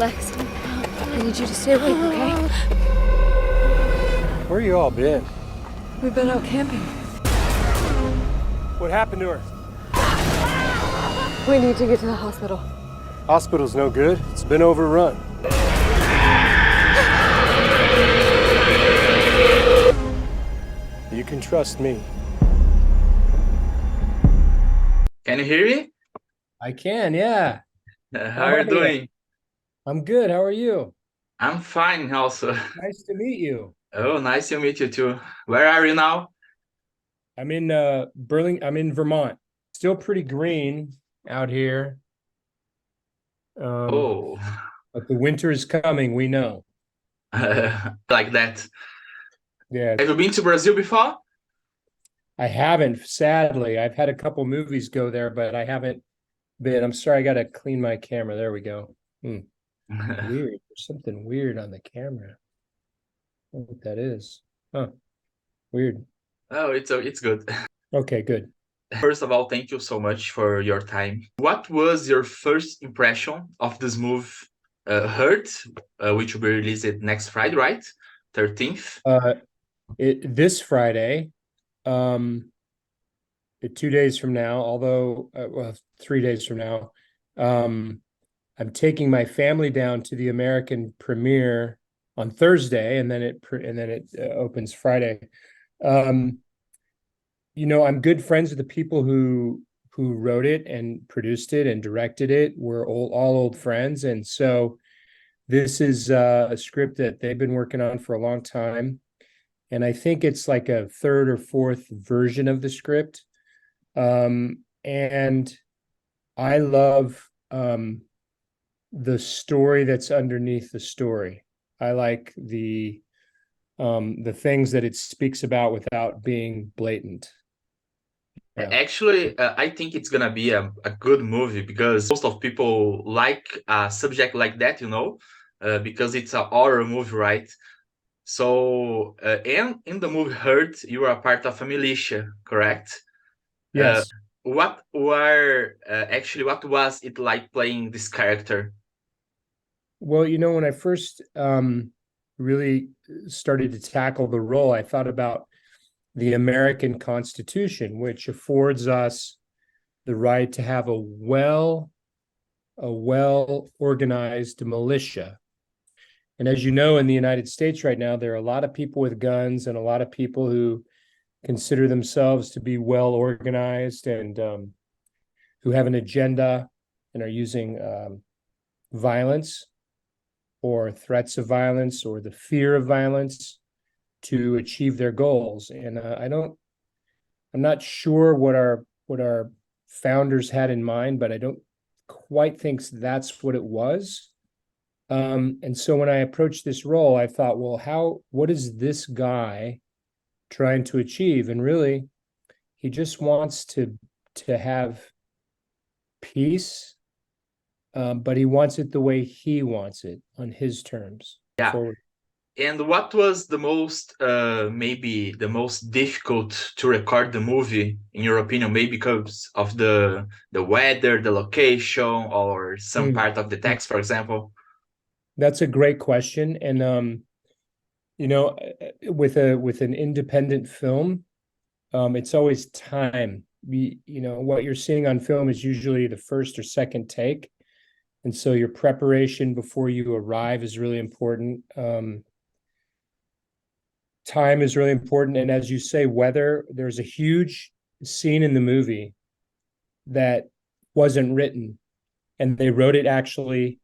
Lex, I need you to stay awake, okay? Where you all been? We've been out camping. What happened to her? We need to get to the hospital. Hospital's no good. It's been overrun. You can trust me. Can you hear me? I can, yeah. How are you doing? I'm good. How are you? I'm fine also. Nice to meet you. Oh, nice to meet you too. Where are you now? I'm in I'm in Vermont. Still pretty green out here. Oh, But the winter is coming, we know. like that. Yeah. Have you been to Brazil before? I haven't, sadly. I've had a couple movies go there, but I haven't been. I'm sorry, I gotta clean my camera. There we go. Weird. There's something weird on the camera. I don't know what that is. Huh. Weird. Oh, it's good. Okay, good. First of all, thank you so much for your time. What was your first impression of this movie, Hurt, which will be released next Friday, right? 13th? This Friday, 2 days from now, although well, 3 days from now, I'm taking my family down to the American premiere on Thursday, and then it opens Friday. I'm good friends with the people who wrote it and produced it and directed it. We're all old friends, and so this is a script that they've been working on for a long time, and I think it's like a third or fourth version of the script. And I love the story that's underneath the story. I like the things that it speaks about without being blatant. Yeah. Actually, I think it's gonna be a good movie because most of people like a subject like that, because it's a horror movie, right? So, and in the movie Hurt, you are a part of a militia, correct? Yes. What was it like playing this character? Well, when I first really started to tackle the role, I thought about the American Constitution, which affords us the right to have a well organized militia. And as you know, in the United States right now, there are a lot of people with guns and a lot of people who consider themselves to be well organized and who have an agenda and are using violence or threats of violence or the fear of violence to achieve their goals. And I'm not sure what our founders had in mind, but I don't quite think that's what it was. And so when I approached this role, I thought, well, what is this guy trying to achieve? And really, he just wants to have peace, but he wants it the way he wants it, on his terms. Yeah. Forward. And what was maybe the most difficult to record the movie, in your opinion? Maybe because of the weather, the location, or some part of the text, for example? That's a great question. And with an independent film, it's always time. What you're seeing on film is usually the first or second take. And so your preparation before you arrive is really important. Time is really important. And as you say, weather, there's a huge scene in the movie that wasn't written. And they wrote it actually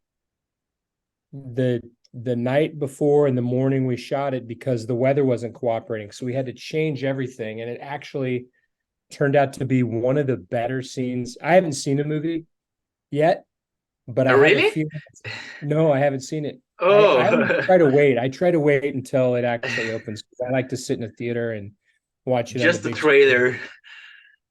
the night before and the morning we shot it because the weather wasn't cooperating. So we had to change everything. And it actually turned out to be one of the better scenes. I haven't seen the movie yet, but I have Really? a feeling. No, I haven't seen it. Oh, I always try to wait. I try to wait until it actually opens because I like to sit in a theater and watch it. Just the trailer. Screen.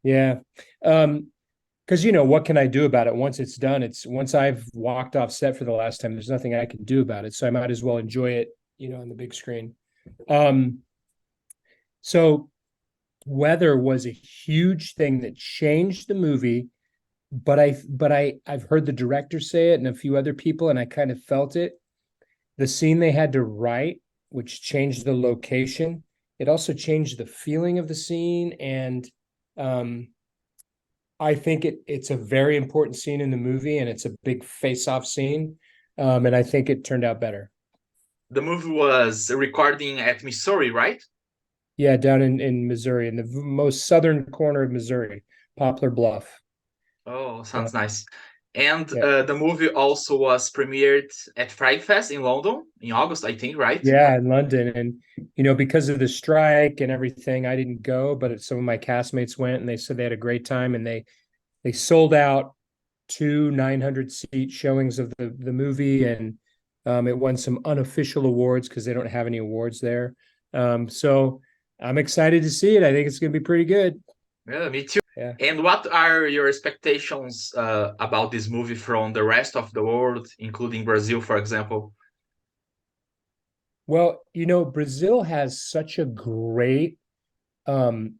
Yeah. Because what can I do about it once it's done? Once I've walked off set for the last time, there's nothing I can do about it. So I might as well enjoy it, on the big screen. So weather was a huge thing that changed the movie I've heard the director say it and a few other people, and I kind of felt it. The scene they had to write, which changed the location, it also changed the feeling of the scene. And I think it's a very important scene in the movie, and it's a big face-off scene. And I think it turned out better. The movie was recording at Missouri, right? Yeah, down in Missouri, in the most southern corner of Missouri, Poplar Bluff. Oh, Yeah, sounds nice. And yeah. the movie also was premiered at Fright Fest in London in August, I think, right? Yeah, in London. And, because of the strike and everything, I didn't go, but some of my castmates went and they said they had a great time, and they sold out two 900-seat showings of the movie, and it won some unofficial awards because they don't have any awards there. So I'm excited to see it. I think it's going to be pretty good. Yeah, me too. Yeah. And what are your expectations about this movie from the rest of the world, including Brazil, for example? Well, Brazil has such a great um,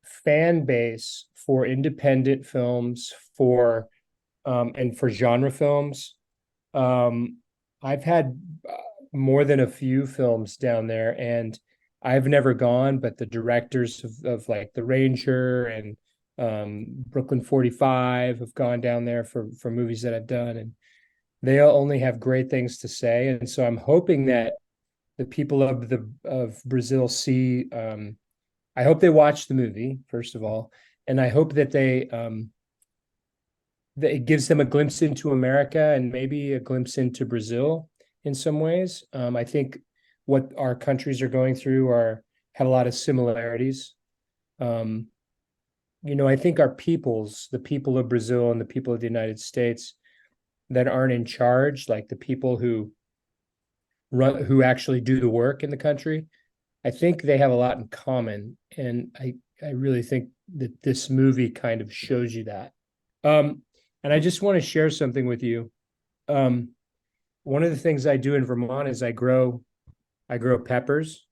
fan base for independent films, and for genre films. Um, I've had more than a few films down there, and I've never gone, but the directors of like The Ranger and Brooklyn 45 have gone down there for movies that I've done, and they only have great things to say. And so I'm hoping that the people of Brazil see. I hope they watch the movie first of all, and I hope that that it gives them a glimpse into America and maybe a glimpse into Brazil in some ways. I think what our countries are going through have a lot of similarities. Um, I think the people of Brazil and the people of the United States that aren't in charge, like the people who actually do the work in the country, I think they have a lot in common. And I really think that this movie kind of shows you that. And I just want to share something with you. Um, One of the things I do in Vermont is I grow peppers,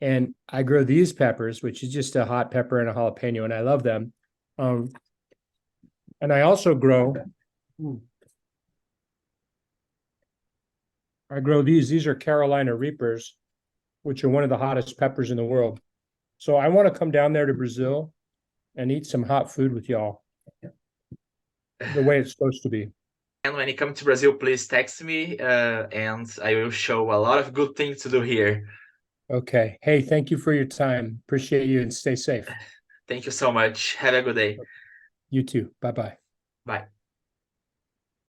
and I grow these peppers, which is just a hot pepper and a jalapeno, and I love them. Um, and I grow these are Carolina Reapers, which are one of the hottest peppers in the world. So I want to come down there to Brazil and eat some hot food with y'all, the way it's supposed to be. And when you come to Brazil, please text me, and I will show a lot of good things to do here. Okay. Hey, thank you for your time. Appreciate you, and stay safe. Thank you so much. Have a good day. You too. Bye-bye. Bye.